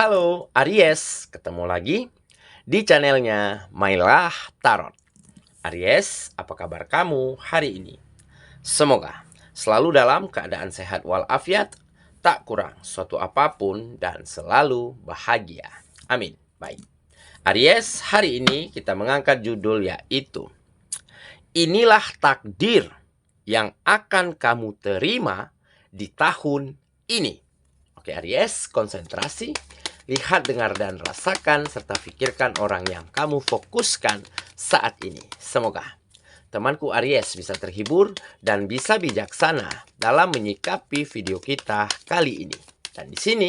Halo Aries, ketemu lagi di channelnya Mailah Tarot. Aries, apa kabar kamu hari ini? Semoga selalu dalam keadaan sehat walafiat, tak kurang suatu apapun dan selalu bahagia. Amin. Baik. Aries, hari ini kita mengangkat judul yaitu inilah takdir yang akan kamu terima di tahun ini. Oke Aries, konsentrasi. Lihat, dengar, dan rasakan, serta pikirkan orang yang kamu fokuskan saat ini. Semoga temanku Aries bisa terhibur dan bisa bijaksana dalam menyikapi video kita kali ini. Dan di sini,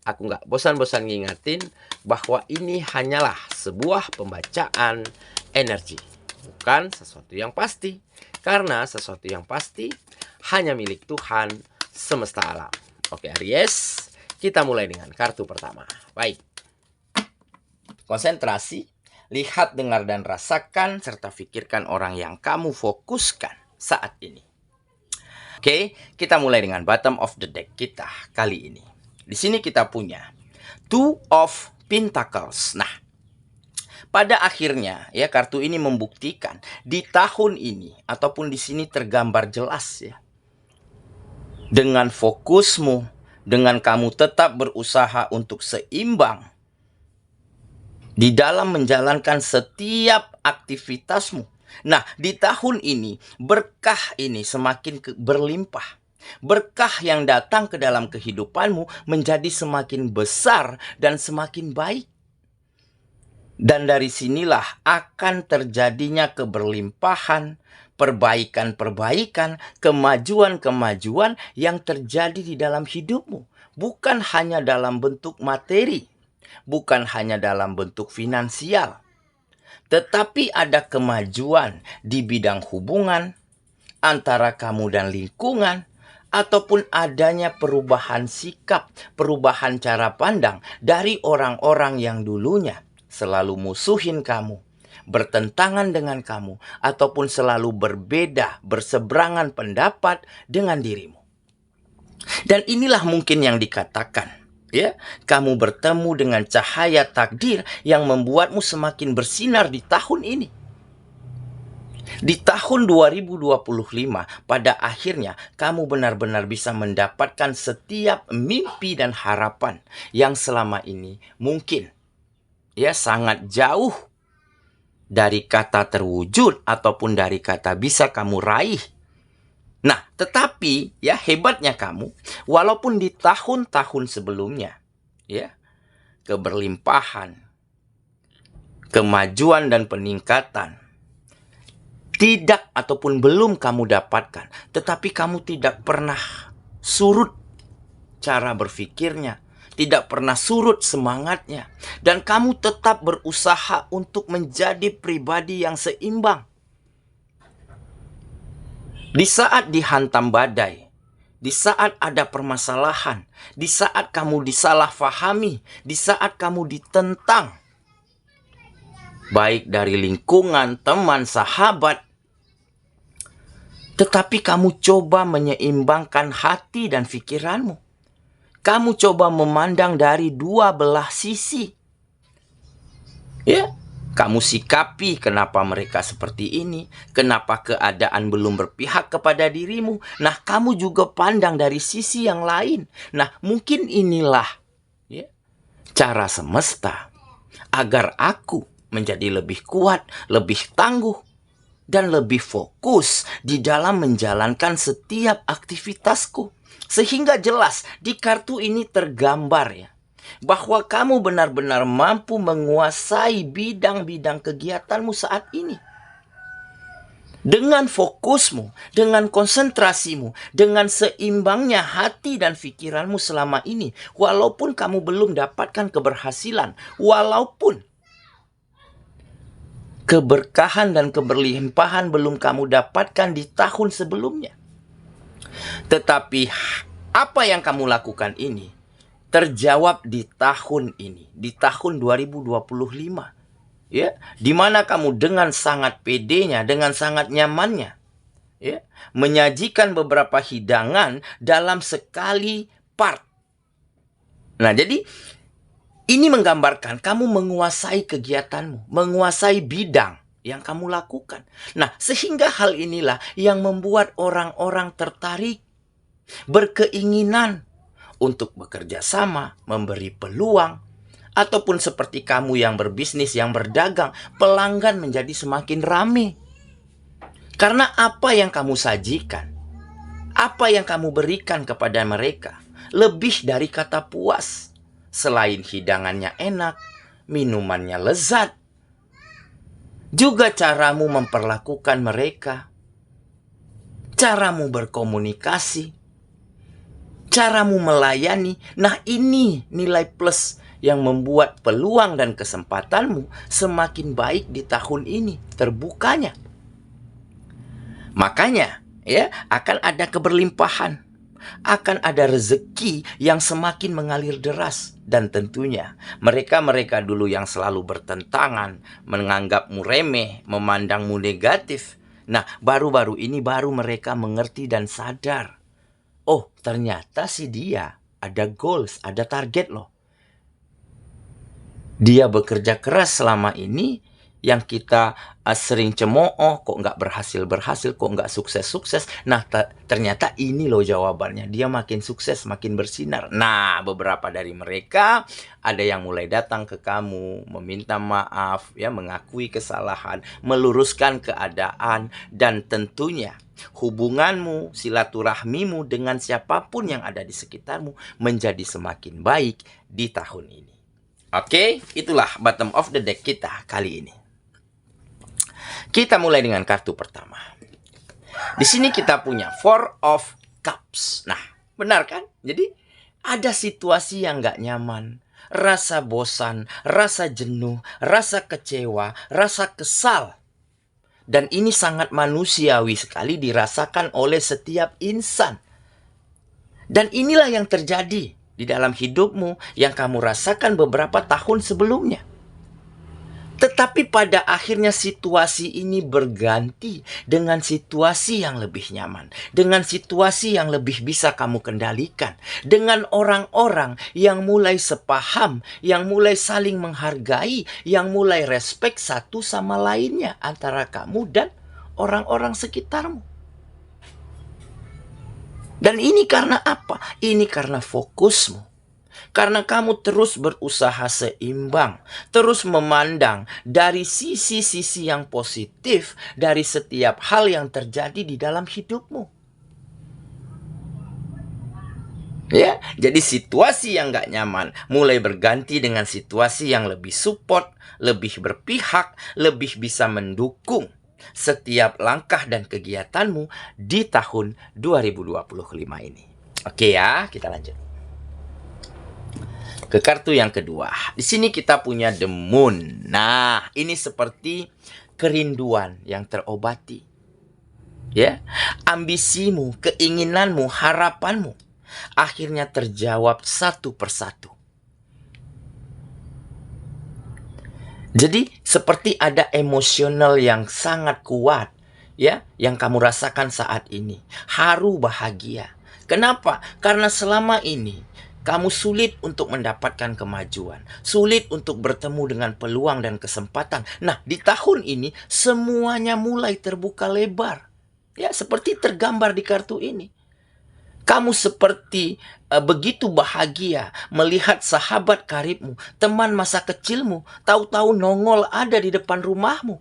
aku nggak bosan-bosan ngingetin bahwa ini hanyalah sebuah pembacaan energi. Bukan sesuatu yang pasti. Karena sesuatu yang pasti hanya milik Tuhan semesta alam. Oke Aries, kita mulai dengan kartu pertama. Baik. Konsentrasi, lihat, dengar, dan rasakan, serta pikirkan orang yang kamu fokuskan saat ini. Oke, kita mulai dengan bottom of the deck kita kali ini. Di sini kita punya Two of Pentacles. Nah, pada akhirnya ya kartu ini membuktikan di tahun ini ataupun di sini tergambar jelas ya. Dengan fokusmu, dengan kamu tetap berusaha untuk seimbang di dalam menjalankan setiap aktivitasmu. Nah, di tahun ini berkah ini semakin berlimpah. Berkah yang datang ke dalam kehidupanmu menjadi semakin besar dan semakin baik. Dan dari sinilah akan terjadinya keberlimpahan, perbaikan-perbaikan, kemajuan-kemajuan yang terjadi di dalam hidupmu. Bukan hanya dalam bentuk materi, bukan hanya dalam bentuk finansial, tetapi ada kemajuan di bidang hubungan antara kamu dan lingkungan, ataupun adanya perubahan sikap, perubahan cara pandang dari orang-orang yang dulunya selalu musuhin kamu, bertentangan dengan kamu, ataupun selalu berbeda, berseberangan pendapat dengan dirimu. Dan inilah mungkin yang dikatakan, ya, kamu bertemu dengan cahaya takdir yang membuatmu semakin bersinar di tahun ini. Di tahun 2025, pada akhirnya kamu benar-benar bisa mendapatkan setiap mimpi dan harapan yang selama ini mungkin ya sangat jauh dari kata terwujud ataupun dari kata bisa kamu raih. Nah, tetapi ya hebatnya kamu, walaupun di tahun-tahun sebelumnya ya keberlimpahan, kemajuan dan peningkatan tidak ataupun belum kamu dapatkan, tetapi kamu tidak pernah surut cara berpikirnya, tidak pernah surut semangatnya, dan kamu tetap berusaha untuk menjadi pribadi yang seimbang. Di saat dihantam badai, di saat ada permasalahan, di saat kamu disalahfahami, di saat kamu ditentang, baik dari lingkungan, teman, sahabat, tetapi kamu coba menyeimbangkan hati dan pikiranmu. Kamu coba memandang dari dua belah sisi. Ya, kamu sikapi kenapa mereka seperti ini, kenapa keadaan belum berpihak kepada dirimu. Nah, kamu juga pandang dari sisi yang lain. Nah, mungkin inilah ya, cara semesta agar aku menjadi lebih kuat, lebih tangguh, dan lebih fokus di dalam menjalankan setiap aktivitasku. Sehingga jelas di kartu ini tergambar ya, bahwa kamu benar-benar mampu menguasai bidang-bidang kegiatanmu saat ini. Dengan fokusmu, dengan konsentrasimu, dengan seimbangnya hati dan pikiranmu selama ini, walaupun kamu belum dapatkan keberhasilan, walaupun keberkahan dan keberlimpahan belum kamu dapatkan di tahun sebelumnya, tetapi apa yang kamu lakukan ini terjawab di tahun ini, di tahun 2025. Ya, di mana kamu dengan sangat pedenya, dengan sangat nyamannya, ya, menyajikan beberapa hidangan dalam sekali part. Nah, jadi Ini menggambarkan kamu menguasai kegiatanmu, menguasai bidang yang kamu lakukan. Nah, sehingga hal inilah yang membuat orang-orang tertarik, berkeinginan untuk bekerja sama, memberi peluang, ataupun seperti kamu yang berbisnis, yang berdagang, pelanggan menjadi semakin ramai. Karena apa yang kamu sajikan, apa yang kamu berikan kepada mereka, lebih dari kata puas. Selain hidangannya enak, minumannya lezat, juga caramu memperlakukan mereka, caramu berkomunikasi, caramu melayani. Nah, ini nilai plus yang membuat peluang dan kesempatanmu semakin baik di tahun ini, terbukanya. Makanya, ya, akan ada keberlimpahan, akan ada rezeki yang semakin mengalir deras. Dan tentunya mereka-mereka dulu yang selalu bertentangan, menganggapmu remeh, memandangmu negatif. Nah, baru-baru ini baru mereka mengerti dan sadar. Oh, ternyata sih dia ada goals, ada target loh. Dia bekerja keras selama ini, yang kita sering cemooh, kok nggak berhasil, kok nggak sukses. Nah, ternyata ini loh jawabannya. Dia makin sukses, makin bersinar. Nah, beberapa dari mereka ada yang mulai datang ke kamu, meminta maaf, ya, mengakui kesalahan, meluruskan keadaan, dan tentunya hubunganmu, silaturahmimu dengan siapapun yang ada di sekitarmu menjadi semakin baik di tahun ini. Oke, itulah bottom of the deck kita kali ini. Kita mulai dengan kartu pertama. Di sini kita punya Four of Cups. Nah, benar kan? Jadi ada situasi yang nggak nyaman, rasa bosan, rasa jenuh, rasa kecewa, rasa kesal. Dan ini sangat manusiawi sekali dirasakan oleh setiap insan. Dan inilah yang terjadi di dalam hidupmu yang kamu rasakan beberapa tahun sebelumnya. Tetapi pada akhirnya situasi ini berganti dengan situasi yang lebih nyaman, dengan situasi yang lebih bisa kamu kendalikan, dengan orang-orang yang mulai sepaham, yang mulai saling menghargai, yang mulai respect satu sama lainnya antara kamu dan orang-orang sekitarmu. Dan ini karena apa? Ini karena fokusmu. Karena kamu terus berusaha seimbang, terus memandang dari sisi-sisi yang positif dari setiap hal yang terjadi di dalam hidupmu. Ya, jadi situasi yang gak nyaman mulai berganti dengan situasi yang lebih support, lebih berpihak, lebih bisa mendukung setiap langkah dan kegiatanmu di tahun 2025 ini. Oke ya, kita lanjut ke kartu yang kedua. Di sini kita punya The Moon. Nah, ini seperti kerinduan yang terobati. Ya, ambisimu, keinginanmu, harapanmu akhirnya terjawab satu persatu. Jadi, seperti ada emosional yang sangat kuat, ya, yang kamu rasakan saat ini. Haru, bahagia. Kenapa? Karena selama ini kamu sulit untuk mendapatkan kemajuan, sulit untuk bertemu dengan peluang dan kesempatan. Nah, di tahun ini semuanya mulai terbuka lebar. Ya, seperti tergambar di kartu ini. Kamu seperti begitu bahagia melihat sahabat karibmu, teman masa kecilmu, tahu-tahu nongol ada di depan rumahmu.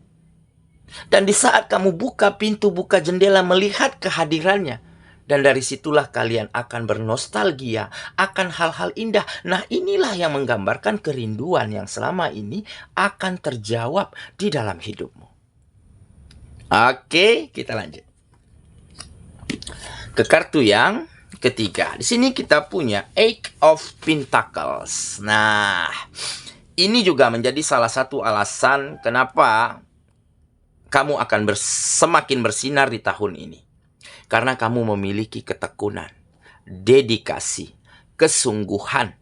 Dan di saat kamu buka pintu, buka jendela melihat kehadirannya, dan dari situlah kalian akan bernostalgia akan hal-hal indah. Nah, inilah yang menggambarkan kerinduan yang selama ini akan terjawab di dalam hidupmu. Oke, kita lanjut ke kartu yang ketiga. Di sini kita punya Eight of Pentacles. Nah, ini juga menjadi salah satu alasan kenapa kamu akan semakin bersinar di tahun ini. Karena kamu memiliki ketekunan, dedikasi, kesungguhan.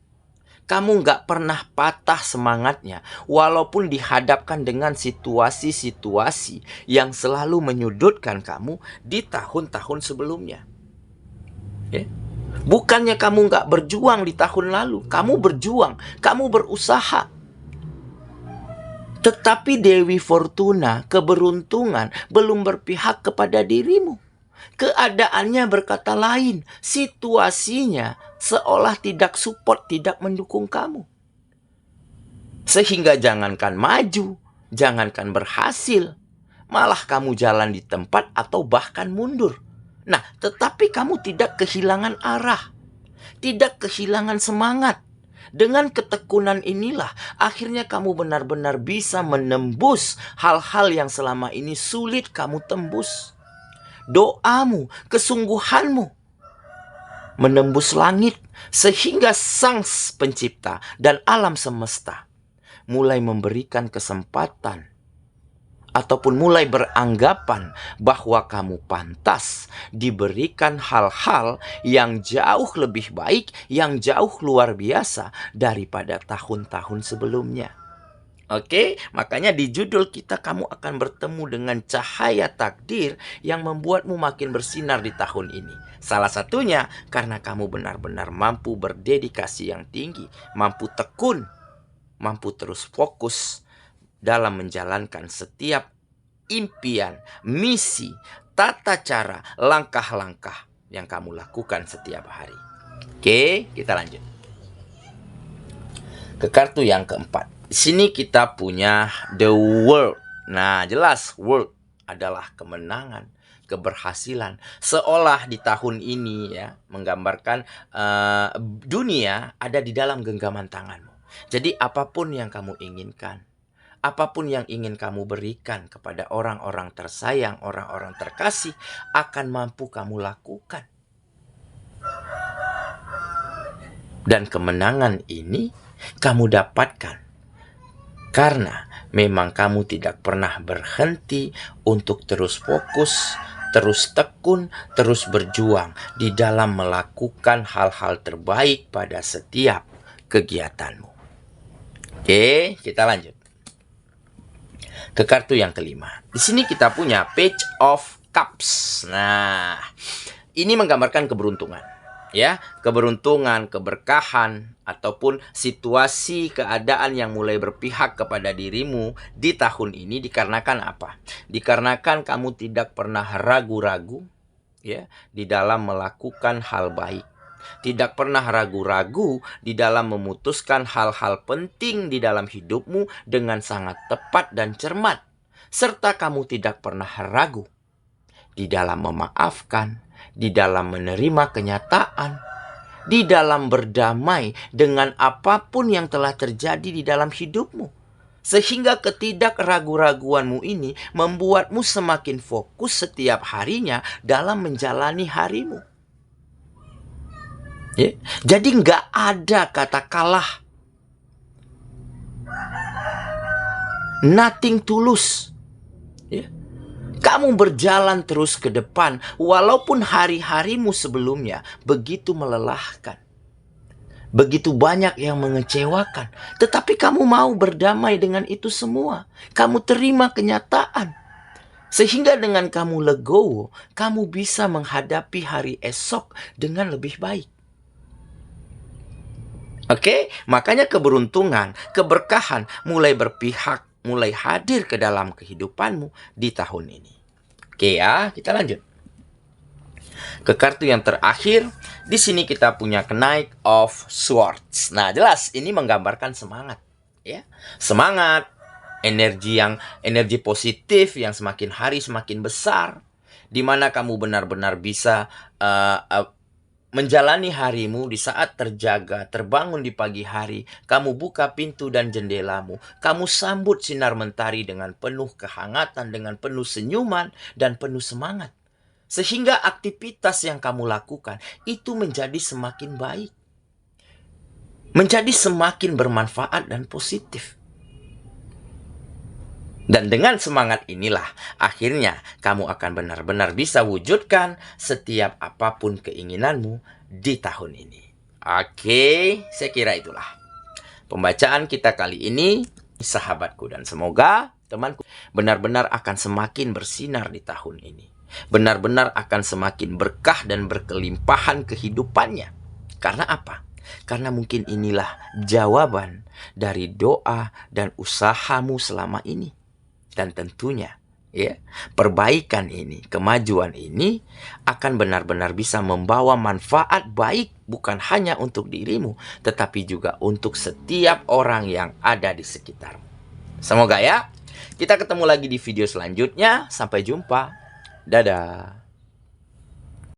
Kamu nggak pernah patah semangatnya, walaupun dihadapkan dengan situasi-situasi yang selalu menyudutkan kamu di tahun-tahun sebelumnya. Ya. Bukannya kamu nggak berjuang di tahun lalu, kamu berjuang, kamu berusaha. Tetapi Dewi Fortuna, keberuntungan, belum berpihak kepada dirimu. Keadaannya berkata lain, situasinya seolah tidak support, tidak mendukung kamu. Sehingga jangankan maju, jangankan berhasil, malah kamu jalan di tempat atau bahkan mundur. Nah, tetapi kamu tidak kehilangan arah, tidak kehilangan semangat. Dengan ketekunan inilah akhirnya kamu benar-benar bisa menembus hal-hal yang selama ini sulit kamu tembus. Doamu, kesungguhanmu menembus langit sehingga Sang Pencipta dan alam semesta mulai memberikan kesempatan ataupun mulai beranggapan bahwa kamu pantas diberikan hal-hal yang jauh lebih baik, yang jauh luar biasa daripada tahun-tahun sebelumnya. Oke, makanya di judul kita kamu akan bertemu dengan cahaya takdir yang membuatmu makin bersinar di tahun ini. Salah satunya karena kamu benar-benar mampu berdedikasi yang tinggi, mampu tekun, mampu terus fokus dalam menjalankan setiap impian, misi, tata cara, langkah-langkah yang kamu lakukan setiap hari. Oke, kita lanjut ke kartu yang keempat. Di sini kita punya The World. Nah, jelas World adalah kemenangan, keberhasilan. Seolah di tahun ini ya menggambarkan dunia ada di dalam genggaman tanganmu. Jadi apapun yang kamu inginkan, apapun yang ingin kamu berikan kepada orang-orang tersayang, orang-orang terkasih, akan mampu kamu lakukan. Dan kemenangan ini kamu dapatkan karena memang kamu tidak pernah berhenti untuk terus fokus, terus tekun, terus berjuang di dalam melakukan hal-hal terbaik pada setiap kegiatanmu. Oke, kita lanjut ke kartu yang kelima. Di sini kita punya Page of Cups. Nah, ini menggambarkan keberuntungan, ya, keberuntungan, keberkahan, ataupun situasi keadaan yang mulai berpihak kepada dirimu di tahun ini dikarenakan apa? Dikarenakan kamu tidak pernah ragu-ragu, ya, di dalam melakukan hal baik. Tidak pernah ragu-ragu di dalam memutuskan hal-hal penting di dalam hidupmu dengan sangat tepat dan cermat. Serta kamu tidak pernah ragu di dalam memaafkan, di dalam menerima kenyataan, di dalam berdamai dengan apapun yang telah terjadi di dalam hidupmu. Sehingga ketidakragu-raguanmu ini membuatmu semakin fokus setiap harinya dalam menjalani harimu. Ya. Jadi nggak ada kata kalah. Nothing tulus. Ya. Kamu berjalan terus ke depan walaupun hari-harimu sebelumnya begitu melelahkan. Begitu banyak yang mengecewakan. Tetapi kamu mau berdamai dengan itu semua. Kamu terima kenyataan. Sehingga dengan kamu legowo, kamu bisa menghadapi hari esok dengan lebih baik. Oke, makanya keberuntungan, keberkahan mulai berpihak, mulai hadir ke dalam kehidupanmu di tahun ini. Oke ya, kita lanjut ke kartu yang terakhir. Di sini kita punya Knight of Swords. Nah, jelas ini menggambarkan semangat, ya. Semangat, energi positif yang semakin hari semakin besar, di mana kamu benar-benar bisa menjalani harimu di saat terjaga, terbangun di pagi hari, kamu buka pintu dan jendelamu, kamu sambut sinar mentari dengan penuh kehangatan, dengan penuh senyuman dan penuh semangat. Sehingga aktivitas yang kamu lakukan itu menjadi semakin baik, menjadi semakin bermanfaat dan positif. Dan dengan semangat inilah akhirnya kamu akan benar-benar bisa wujudkan setiap apapun keinginanmu di tahun ini. Oke, saya kira itulah pembacaan kita kali ini, sahabatku. Dan semoga temanku benar-benar akan semakin bersinar di tahun ini. benar-benar akan semakin berkah dan berkelimpahan kehidupannya. Karena apa? Karena mungkin inilah jawaban dari doa dan usahamu selama ini. Dan tentunya, ya, perbaikan ini, kemajuan ini akan benar-benar bisa membawa manfaat baik bukan hanya untuk dirimu, tetapi juga untuk setiap orang yang ada di sekitarmu. Semoga ya. Kita ketemu lagi di video selanjutnya. Sampai jumpa. Dadah.